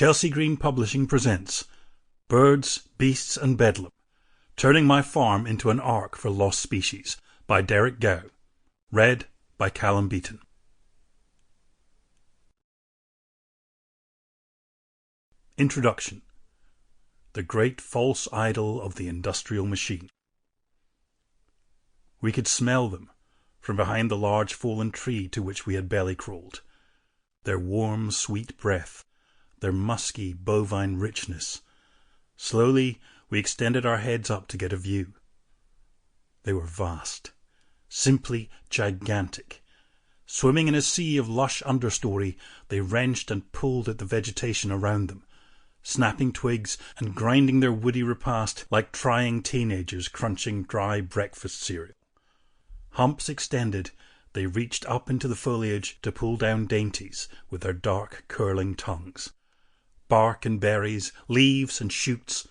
Chelsea Green Publishing presents Birds, Beasts and Bedlam, Turning My Farm into an Ark for Lost Species by Derek Gow. Read by Calum Beaton. Introduction. The great false idol of the industrial machine. We could smell them from behind the large fallen tree to which we had belly crawled. Their warm, sweet breath, their musky, bovine richness. Slowly we extended our heads up to get a view. They were vast, simply gigantic. Swimming in a sea of lush understory, they wrenched and pulled at the vegetation around them, snapping twigs and grinding their woody repast like trying teenagers crunching dry breakfast cereal. Humps extended, they reached up into the foliage to pull down dainties with their dark, curling tongues. Bark and berries, leaves and shoots.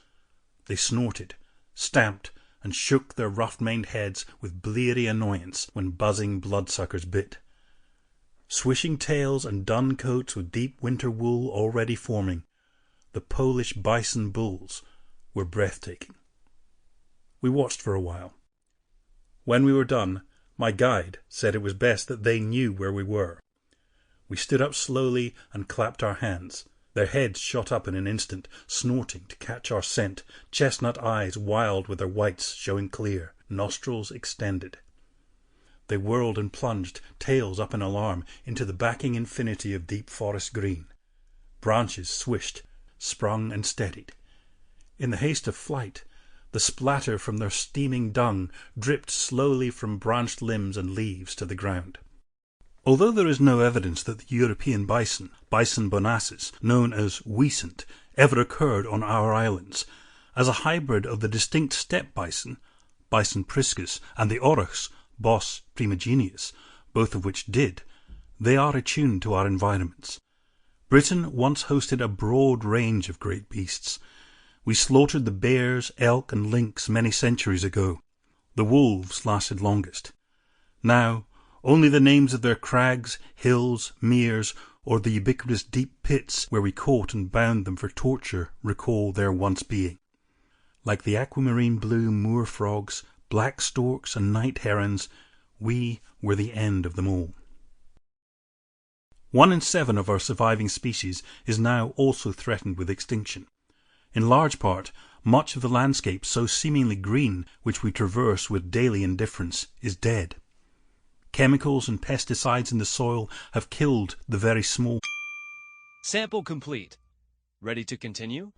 They snorted, stamped, and shook their rough-maned heads with bleary annoyance when buzzing bloodsuckers bit. Swishing tails and dun coats with deep winter wool already forming, the Polish bison bulls were breathtaking. We watched for a while. When we were done, my guide said it was best that they knew where we were. We stood up slowly and clapped our hands. Their heads shot up in an instant, snorting to catch our scent, chestnut eyes wild with their whites showing clear, nostrils extended. They whirled and plunged, tails up in alarm, into the backing infinity of deep forest green. Branches swished, sprung and steadied. In the haste of flight, the splatter from their steaming dung dripped slowly from branched limbs and leaves to the ground. Although there is no evidence that the European bison, Bison bonassus, known as Weasant, ever occurred on our islands, as a hybrid of the distinct steppe bison, Bison priscus, and the aurochs, Bos primigenius, both of which did, they are attuned to our environments. Britain once hosted a broad range of great beasts. We slaughtered the bears, elk, and lynx many centuries ago. The wolves lasted longest. Now, only the names of their crags, hills, meres, or the ubiquitous deep pits where we caught and bound them for torture recall their once being. Like the aquamarine blue moor frogs, black storks, and night herons, we were the end of them all. 1 in 7 of our surviving species is now also threatened with extinction. In large part, much of the landscape so seemingly green which we traverse with daily indifference is dead. Chemicals and pesticides in the soil have killed the very small. Sample complete. Ready to continue?